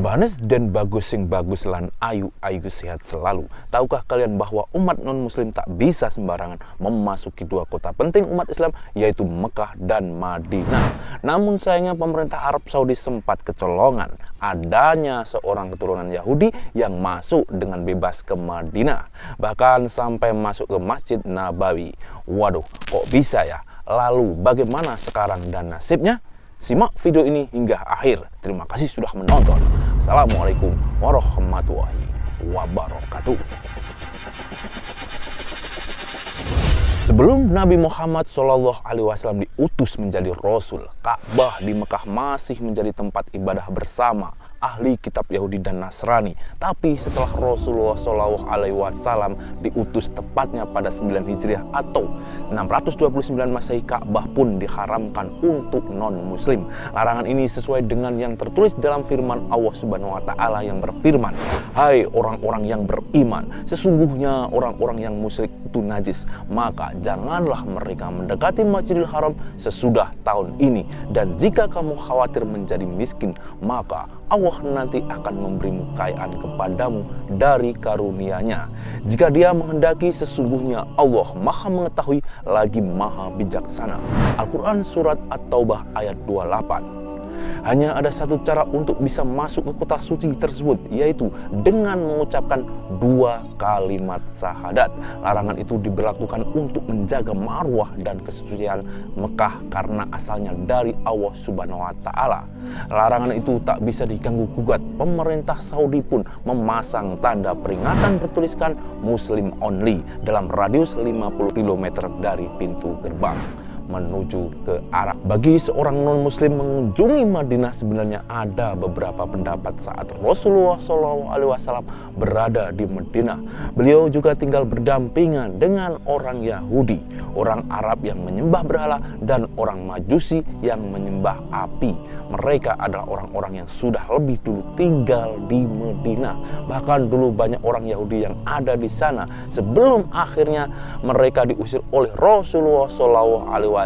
Banes dan bagus sing bagus lan ayu sehat selalu. Tahukah kalian bahwa umat non-muslim tak bisa sembarangan memasuki dua kota penting umat Islam, yaitu Mekah dan Madinah. Namun sayangnya pemerintah Arab Saudi sempat kecolongan adanya seorang keturunan Yahudi yang masuk dengan bebas ke Madinah, bahkan sampai masuk ke Masjid Nabawi. Waduh, kok bisa ya? Lalu bagaimana sekarang dan nasibnya? Simak video ini hingga akhir. Terima kasih sudah menonton. Assalamualaikum warahmatullahi wabarakatuh. Sebelum Nabi Muhammad SAW diutus menjadi Rasul, Ka'bah di Mekah masih menjadi tempat ibadah bersama ahli kitab Yahudi dan Nasrani. Tapi setelah Rasulullah SAW diutus tepatnya pada 9 Hijriah atau 629 Masehi, Ka'bah pun diharamkan untuk non-muslim. Larangan ini sesuai dengan yang tertulis dalam firman Allah Subhanahu wa Ta'ala yang berfirman, "Hai orang-orang yang beriman, sesungguhnya orang-orang yang musyrik itu najis, maka janganlah mereka mendekati Masjidil Haram sesudah tahun ini. Dan jika kamu khawatir menjadi miskin, maka Allah nanti akan memberimu kekayaan kepadamu dari karunia-Nya. Jika Dia menghendaki, sesungguhnya Allah Maha mengetahui lagi Maha bijaksana." Al-Quran Surat At-Taubah ayat 28. Hanya ada satu cara untuk bisa masuk ke kota suci tersebut, yaitu dengan mengucapkan 2 kalimat syahadat. Larangan itu diberlakukan untuk menjaga marwah dan kesucian Mekah karena asalnya dari Allah Subhanahu wa Ta'ala. Larangan itu tak bisa diganggu gugat. Pemerintah Saudi pun memasang tanda peringatan bertuliskan Muslim Only dalam radius 50 km dari pintu gerbang menuju ke Arab. Bagi seorang non-muslim mengunjungi Madinah, sebenarnya ada beberapa pendapat saat Rasulullah SAW berada di Madinah. Beliau juga tinggal berdampingan dengan orang Yahudi, orang Arab yang menyembah berhala, dan orang Majusi yang menyembah api. Mereka adalah orang-orang yang sudah lebih dulu tinggal di Madinah. Bahkan dulu banyak orang Yahudi yang ada di sana sebelum akhirnya mereka diusir oleh Rasulullah SAW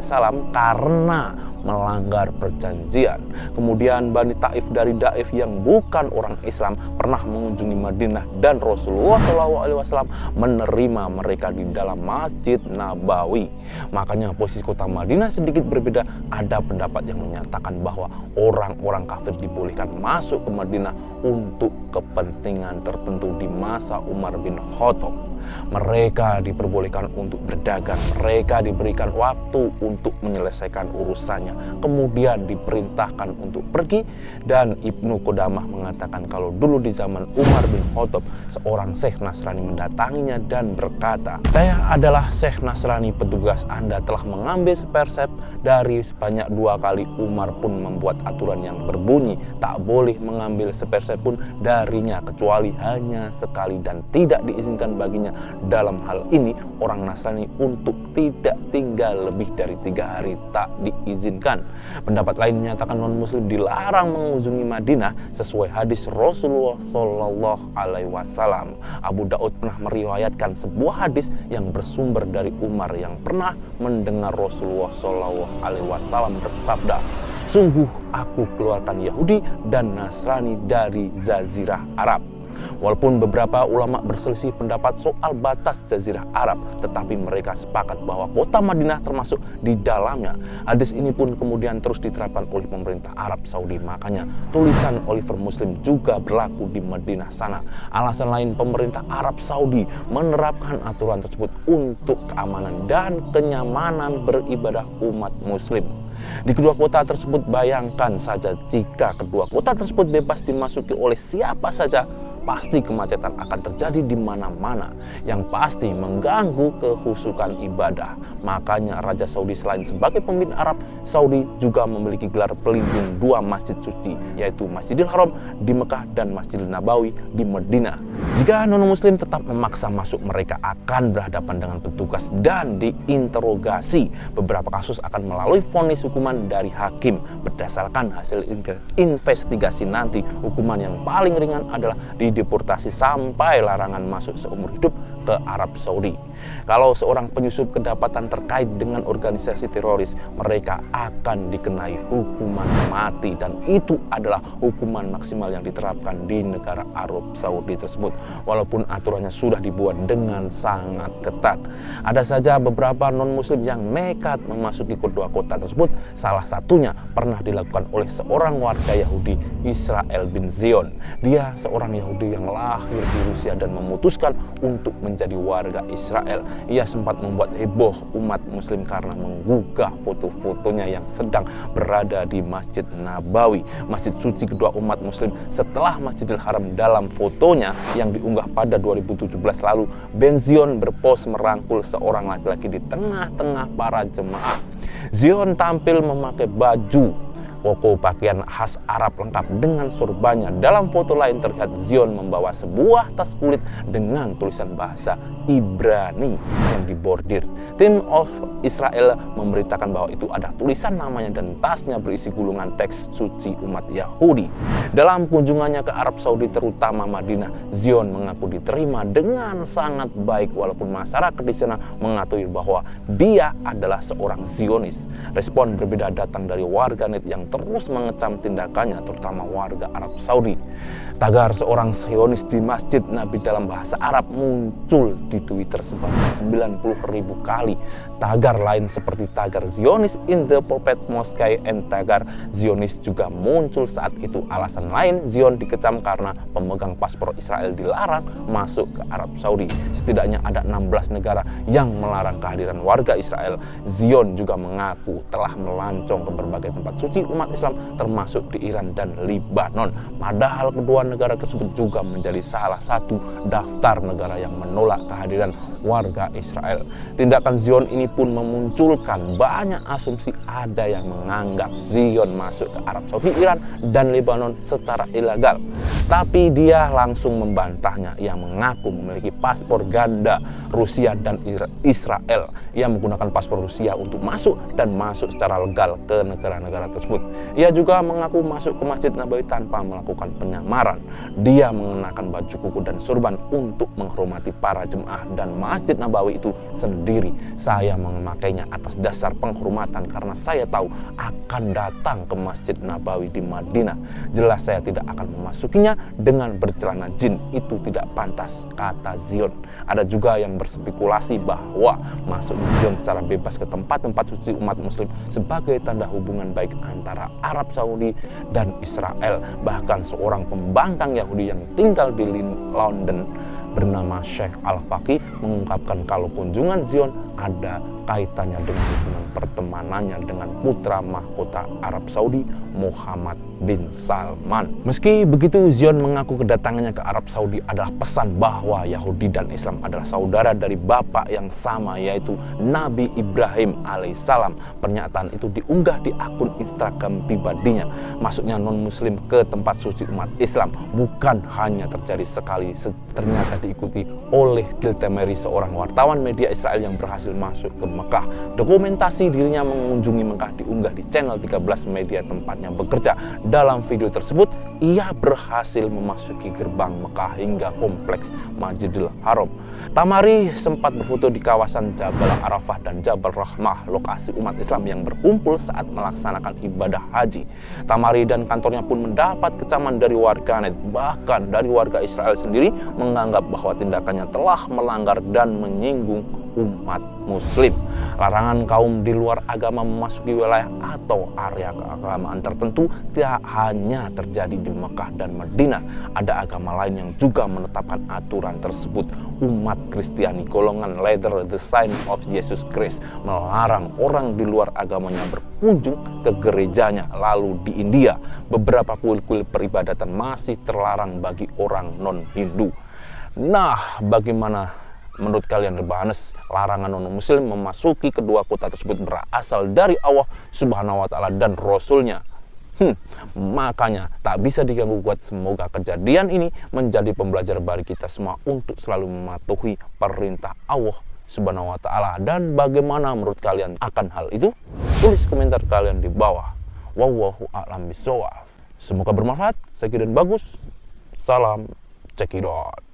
karena melanggar perjanjian. Kemudian Bani Taif dari Daif yang bukan orang Islam pernah mengunjungi Madinah dan Rasulullah SAW menerima mereka di dalam Masjid Nabawi. Makanya posisi kota Madinah sedikit berbeda. Ada pendapat yang menyatakan bahwa orang-orang kafir dibolehkan masuk ke Madinah untuk kepentingan tertentu di masa Umar bin Khattab. Mereka diperbolehkan untuk berdagang, mereka diberikan waktu untuk menyelesaikan urusannya, kemudian diperintahkan untuk pergi. Dan Ibnu Qudamah mengatakan kalau dulu di zaman Umar bin Khattab, seorang Syekh Nasrani mendatanginya dan berkata, "Saya adalah Syekh Nasrani, petugas Anda telah mengambil sepersep dari sebanyak 2 kali." Umar pun membuat aturan yang berbunyi tak boleh mengambil sepersep pun darinya kecuali hanya sekali, dan tidak diizinkan baginya dalam hal ini orang Nasrani untuk tidak tinggal lebih dari 3 hari, tak diizinkan. Pendapat lain menyatakan non-muslim dilarang mengunjungi Madinah sesuai hadis Rasulullah SAW. Abu Daud pernah meriwayatkan sebuah hadis yang bersumber dari Umar yang pernah mendengar Rasulullah SAW bersabda, "Sungguh aku keluarkan Yahudi dan Nasrani dari Jazirah Arab." Walaupun beberapa ulama berselisih pendapat soal batas Jazirah Arab, tetapi mereka sepakat bahwa kota Madinah termasuk di dalamnya. Hadis ini pun kemudian terus diterapkan oleh pemerintah Arab Saudi. Makanya tulisan Oliver Muslim juga berlaku di Madinah sana. Alasan lain pemerintah Arab Saudi menerapkan aturan tersebut untuk keamanan dan kenyamanan beribadah umat muslim di kedua kota tersebut. Bayangkan saja jika kedua kota tersebut bebas dimasuki oleh siapa saja, pasti kemacetan akan terjadi di mana-mana yang pasti mengganggu kehusukan ibadah. Makanya Raja Saudi selain sebagai pemimpin Arab Saudi juga memiliki gelar pelindung 2 masjid suci, yaitu Masjidil Haram di Mekah dan Masjidil Nabawi di Madinah. Jika non-muslim tetap memaksa masuk, mereka akan berhadapan dengan petugas dan diinterogasi. Beberapa kasus akan melalui vonis hukuman dari hakim. Berdasarkan hasil investigasi nanti, hukuman yang paling ringan adalah dideportasi sampai larangan masuk seumur hidup ke Arab Saudi. Kalau seorang penyusup kedapatan terkait dengan organisasi teroris, mereka akan dikenai hukuman mati, dan itu adalah hukuman maksimal yang diterapkan di negara Arab Saudi tersebut, walaupun aturannya sudah dibuat dengan sangat ketat. Ada saja beberapa non-muslim yang nekat memasuki kedua kota tersebut. Salah satunya pernah dilakukan oleh seorang warga Yahudi, Israel bin Zion. Dia seorang Yahudi yang lahir di Rusia dan memutuskan untuk menjadi warga Israel. Ia sempat membuat heboh umat muslim karena menggugah foto-fotonya yang sedang berada di Masjid Nabawi, masjid suci kedua umat muslim, setelah Masjidil Haram. Dalam fotonya yang diunggah pada 2017 lalu, Ben Zion berpose merangkul seorang laki-laki di tengah-tengah para jemaah. Zion tampil memakai baju koko pakaian khas Arab lengkap dengan sorbannya. Dalam foto lain terlihat Zion membawa sebuah tas kulit dengan tulisan bahasa Ibrani yang dibordir. Tim of Israel memberitakan bahwa itu ada tulisan namanya dan tasnya berisi gulungan teks suci umat Yahudi. Dalam kunjungannya ke Arab Saudi, terutama Madinah, Zion mengaku diterima dengan sangat baik, walaupun masyarakat di sana mengakui bahwa dia adalah seorang Zionis. Respon berbeda datang dari warganet yang terus mengecam tindakannya, terutama warga Arab Saudi. Tagar seorang Zionis di Masjid Nabi dalam bahasa Arab muncul di Twitter sebanyak 90.000 kali. Tagar lain seperti tagar Zionis in the Prophet Mosque and tagar Zionis juga muncul saat itu. Alasan lain, Zion dikecam karena pemegang paspor Israel dilarang masuk ke Arab Saudi. Setidaknya ada 16 negara yang melarang kehadiran warga Israel. Zion juga mengaku telah melancong ke berbagai tempat suci umat Islam, termasuk di Iran dan Lebanon. Padahal kedua negara tersebut juga menjadi salah satu daftar negara yang menolak kehadiran warga Israel. Tindakan Zion ini pun memunculkan banyak asumsi. Ada yang menganggap Zion masuk ke Arab Saudi, Iran, dan Lebanon secara ilegal. Tapi dia langsung membantahnya. Ia mengaku memiliki paspor ganda Rusia dan Israel. Ia menggunakan paspor Rusia untuk masuk dan masuk secara legal ke negara-negara tersebut. Ia juga mengaku masuk ke Masjid Nabawi tanpa melakukan penyamaran. Dia mengenakan baju kuku dan surban untuk menghormati para jemaah dan Masjid Nabawi itu sendiri. Saya memakainya atas dasar penghormatan karena saya tahu akan datang ke Masjid Nabawi di Madinah. Jelas saya tidak akan memasukinya dengan bercelana jin. Itu tidak pantas, kata Zion. Ada juga yang berspekulasi bahwa masuk Zion secara bebas ke tempat-tempat suci umat muslim sebagai tanda hubungan baik antara Arab Saudi dan Israel. Bahkan seorang pembangkang Yahudi yang tinggal di London bernama Sheikh Al-Faqih mengungkapkan kalau kunjungan Zion ada kaitannya dengan hubungan pertemanannya dengan putra mahkota Arab Saudi, Muhammad bin Salman. Meski begitu, Zion mengaku kedatangannya ke Arab Saudi adalah pesan bahwa Yahudi dan Islam adalah saudara dari bapak yang sama, yaitu Nabi Ibrahim alaihissalam. Pernyataan itu diunggah di akun Instagram pribadinya. Masuknya non-muslim ke tempat suci umat Islam bukan hanya terjadi sekali, ternyata diikuti oleh Diltemeri, seorang wartawan media Israel yang berhasil masuk ke Mekah. Dokumentasi dirinya mengunjungi Mekah diunggah di channel 13 media tempatnya bekerja. Dalam video tersebut, ia berhasil memasuki gerbang Mekah hingga kompleks Masjidil Haram. Tamari sempat berfoto di kawasan Jabal Arafah dan Jabal Rahmah, lokasi umat Islam yang berkumpul saat melaksanakan ibadah haji. Tamari dan kantornya pun mendapat kecaman dari warganet. Bahkan dari warga Israel sendiri menganggap bahwa tindakannya telah melanggar dan menyinggung umat muslim. Larangan kaum di luar agama memasuki wilayah atau area keagamaan tertentu tidak hanya terjadi di Mekah dan Madinah. Ada agama lain yang juga menetapkan aturan tersebut. Umat Kristiani golongan Latter the Sign of Jesus Christ melarang orang di luar agamanya berkunjung ke gerejanya. Lalu di India, beberapa kuil-kuil peribadatan masih terlarang bagi orang non-Hindu. Nah, bagaimana menurut kalian Rebahanes? Larangan non-muslim memasuki kedua kota tersebut berasal dari Allah Subhanahu wa Ta'ala dan Rasulnya. Makanya tak bisa diganggu gugat. Semoga kejadian ini menjadi pembelajaran bagi kita semua untuk selalu mematuhi perintah Allah Subhanahu wa Ta'ala. Dan bagaimana menurut kalian akan hal itu? Tulis komentar kalian di bawah. Wallahu a'lam bishawab. Semoga bermanfaat. Sekian dan bagus. Salam cekidot.